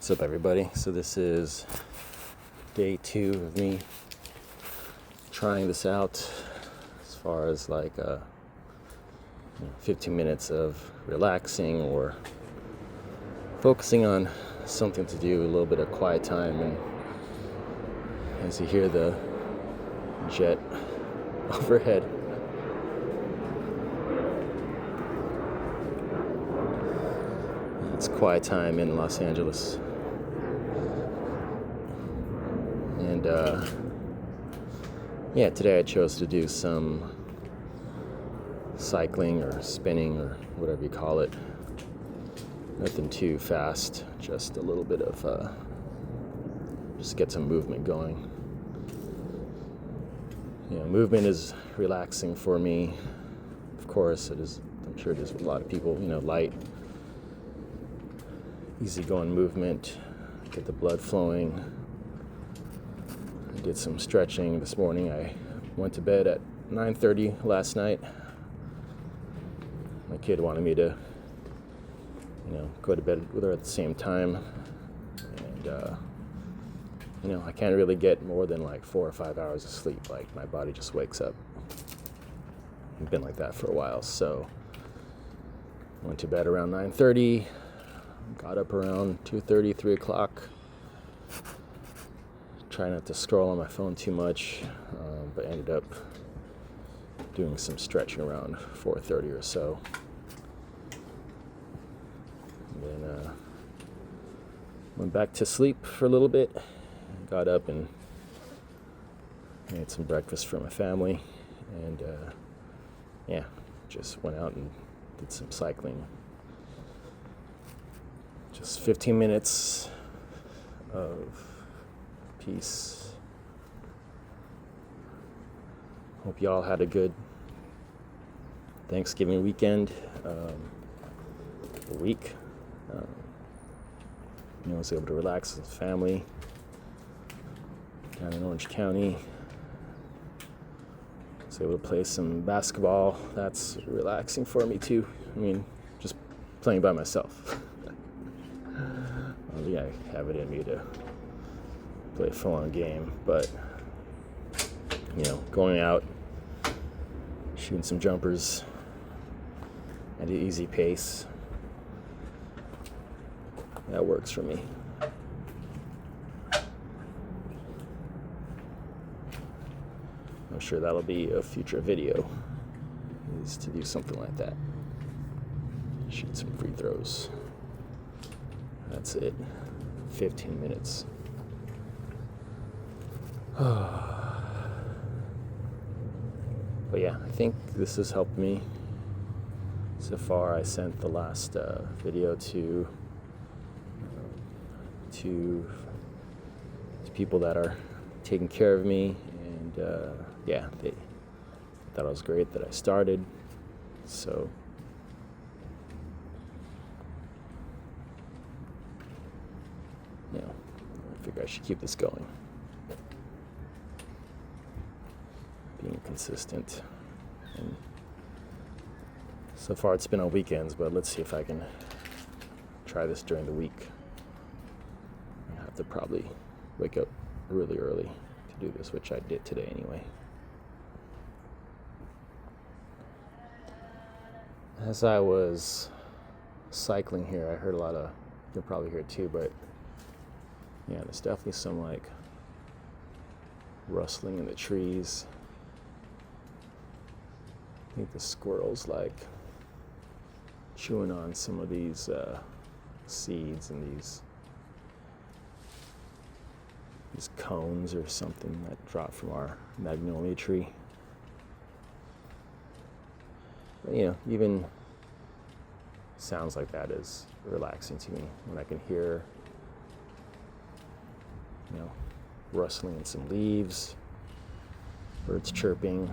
What's up, everybody? So this is day 2 of me trying this out as far as 15 minutes of relaxing or focusing on something to do, a little bit of quiet time. And as you hear the jet overhead, it's quiet time in Los Angeles. And today I chose to do some cycling or spinning or whatever you call it. Nothing too fast, just a little bit of just get some movement going. Movement is relaxing for me. Of course, it is. I'm sure it is with a lot of people. Light, easygoing movement, get the blood flowing. I did some stretching this morning. I went to bed at 9:30 last night. My kid wanted me to, go to bed with her at the same time. And, I can't really get more than 4 or 5 hours of sleep. My body just wakes up. I've been like that for a while. So went to bed around 9:30. Got up around 2:30, 3 o'clock. Try not to scroll on my phone too much, but ended up doing some stretching around 4:30 or so. And then went back to sleep for a little bit. Got up and made some breakfast for my family. And just went out and did some cycling. Just 15 minutes of peace. Hope you all had a good Thanksgiving weekend, week. I was able to relax with the family down in Orange County. I was able to play some basketball. That's relaxing for me too. Just playing by myself. I have it in me to play a full-on game, but going out, shooting some jumpers at an easy pace, that works for me. I'm sure that'll be a future video, is to do something like that. Shoot some free throws. That's it. 15 minutes. But I think this has helped me so far. I sent the last video to people that are taking care of me, and they thought it was great that I started. So I figure I should keep this going. Being consistent. And so far it's been on weekends, but let's see if I can try this during the week. I have to probably wake up really early to do this, which I did today anyway. As I was cycling here, I heard a lot of, you'll probably hear it too, but there's definitely some rustling in the trees. I think the squirrels chewing on some of these seeds and these cones or something that dropped from our magnolia tree. But, even sounds like that is relaxing to me when I can hear rustling in some leaves, birds chirping.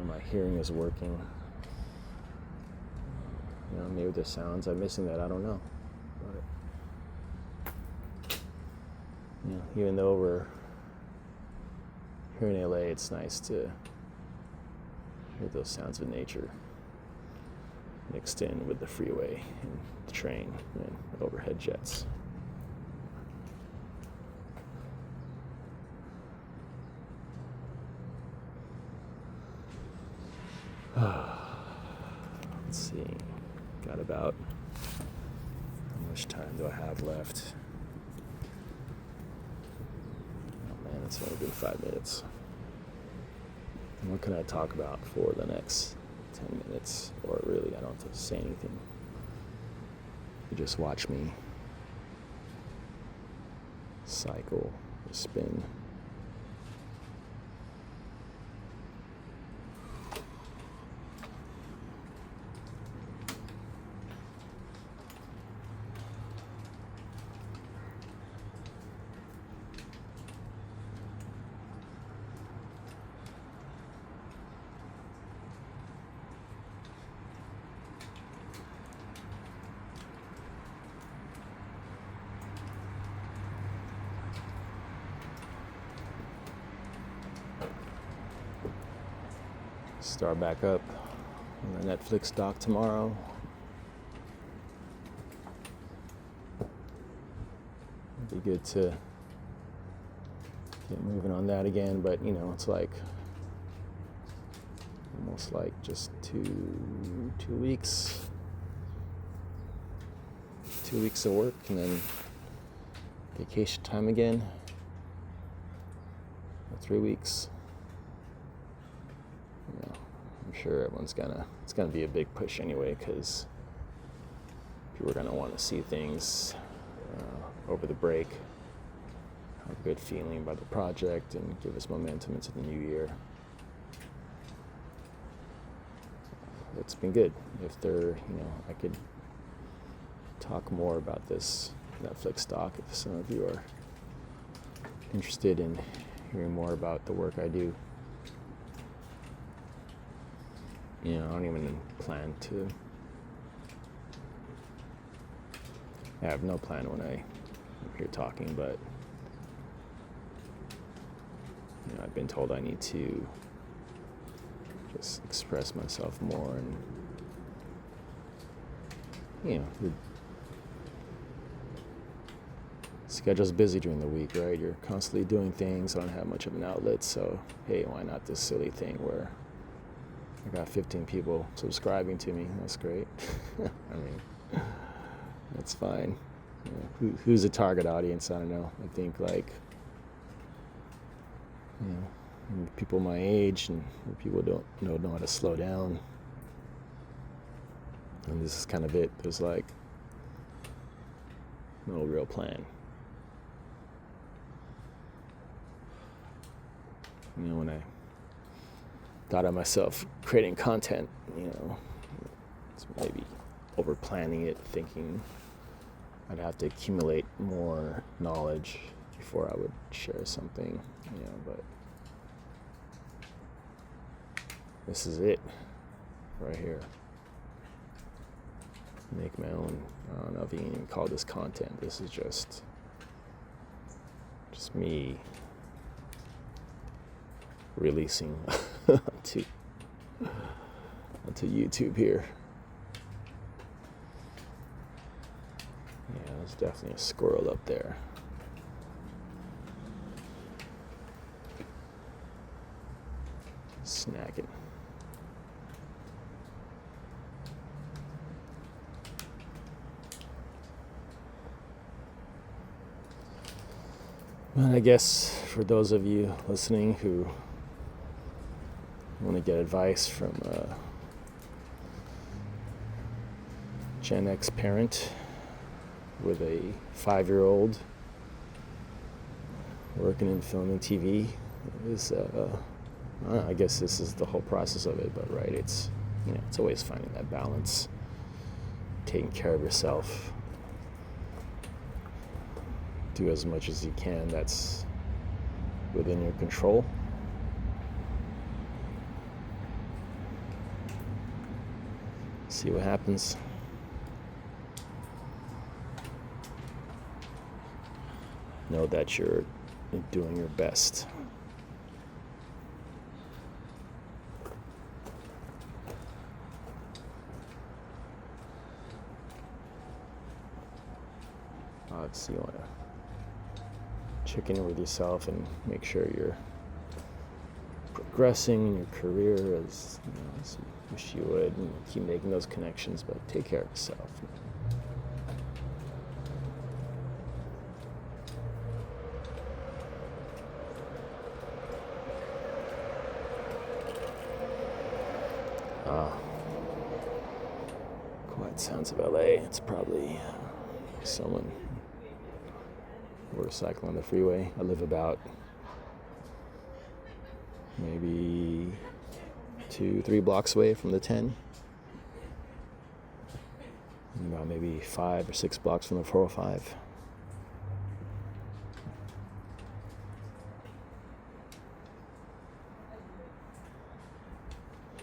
My hearing is working. Maybe there's sounds I'm missing that I don't know. But, even though we're here in LA, it's nice to hear those sounds of nature. mixed in with the freeway and the train and overhead jets. Let's see, got about, how much time do I have left? Oh man, it's only been 5 minutes. What can I talk about for the next 10 minutes? Or really, I don't have to say anything. You just watch me cycle, spin. Start back up on the Netflix doc tomorrow. It'd be good to get moving on that again, but you know, it's like almost like just two weeks. 2 weeks of work and then vacation time again. 3 weeks. You know, I'm sure it's gonna be a big push anyway, because people are gonna want to see things over the break, have a good feeling about the project, and give us momentum into the new year. It's been good. If I could talk more about this Netflix doc if some of you are interested in hearing more about the work I do. I don't even plan to. I have no plan when I'm here talking, but I've been told I need to just express myself more, and the schedule's busy during the week, right? You're constantly doing things. I don't have much of an outlet, so hey, why not this silly thing where I got 15 people subscribing to me? That's great. I mean, that's fine. Who's a target audience? I don't know. I think people my age and people don't know how to slow down. And this is kind of it. There's no real plan. When I thought of myself creating content, it's maybe overplanning it, thinking I'd have to accumulate more knowledge before I would share something, but this is it right here. Make my own, I don't know if you can even call this content. This is just me releasing onto YouTube here. Yeah, there's definitely a squirrel up there. Snacking. And I guess for those of you listening who want to get advice from a Gen X parent with a 5-year-old working in film and TV, I guess this is the whole process of it, but right, it's always finding that balance, taking care of yourself, do as much as you can that's within your control. See what happens. Know that you're doing your best. thoughts. You want to check in with yourself and make sure you're progressing in your career as you wish you would, and keep making those connections, but take care of yourself. Quiet sounds of LA. It's probably someone motorcycle on the freeway. I live about maybe 2-3 blocks away from the 10. And about maybe 5 or 6 blocks from the 405.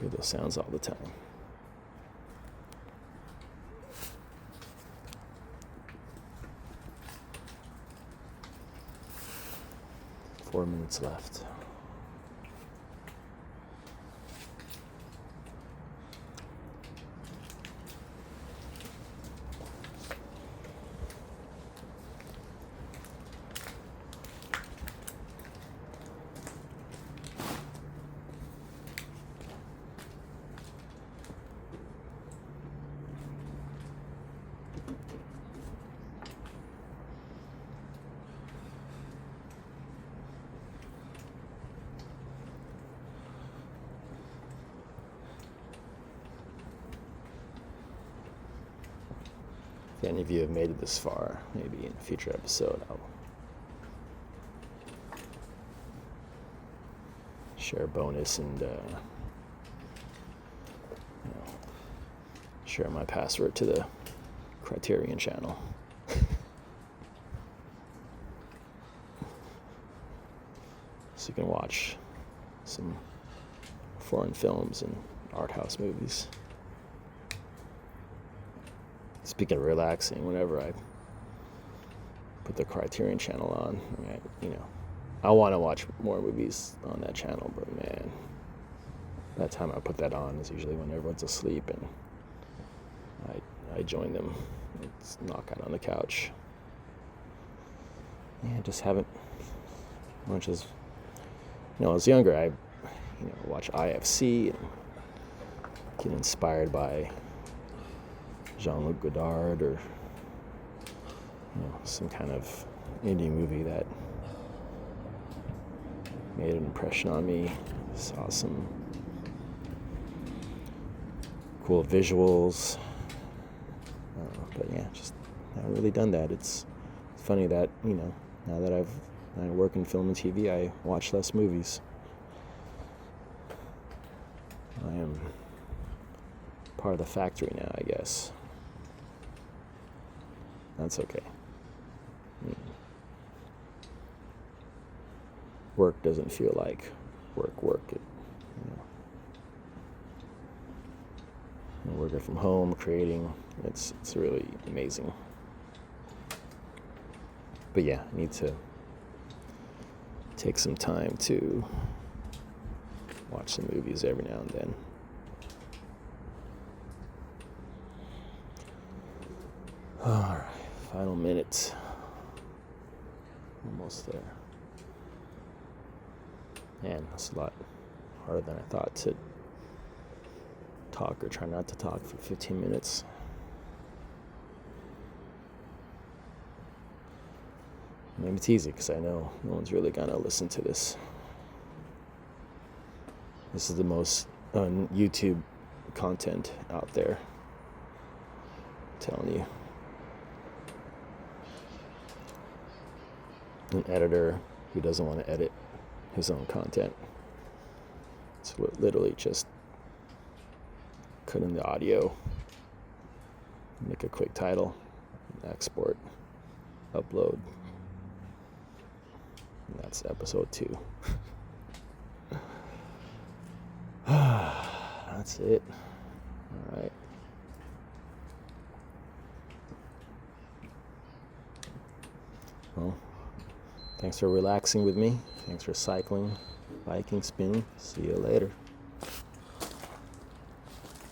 Hear those sounds all the time. Four minutes left. If any of you have made it this far, maybe in a future episode, I'll share a bonus and share my password to the Criterion channel. So you can watch some foreign films and art house movies. Speaking of relaxing, whenever I put the Criterion channel on, I want to watch more movies on that channel, but man, that time I put that on is usually when everyone's asleep, and I join them. It's knock out on the couch. Yeah, just haven't much as I was younger. I watch IFC and get inspired by Jean-Luc Godard or some kind of indie movie that made an impression on me. Saw some cool visuals, but yeah, just haven't really done that. It's funny that now that I work in film and TV, I watch less movies. I am part of the factory now, I guess. That's okay. Work doesn't feel like work. Working from home, creating, it's really amazing. But yeah, I need to take some time to watch some movies every now and then. Alright, final minute. Almost there. Man, that's a lot harder than I thought to talk or try not to talk for 15 minutes. Maybe it's easy because I know no one's really gonna listen to this. This is the most YouTube content out there. I'm telling you. An editor who doesn't want to edit his own content. It's literally just cut in the audio, make a quick title, export, upload. And that's episode 2. That's it. All right. Well, thanks for relaxing with me. Thanks for cycling, biking, spinning. See you later.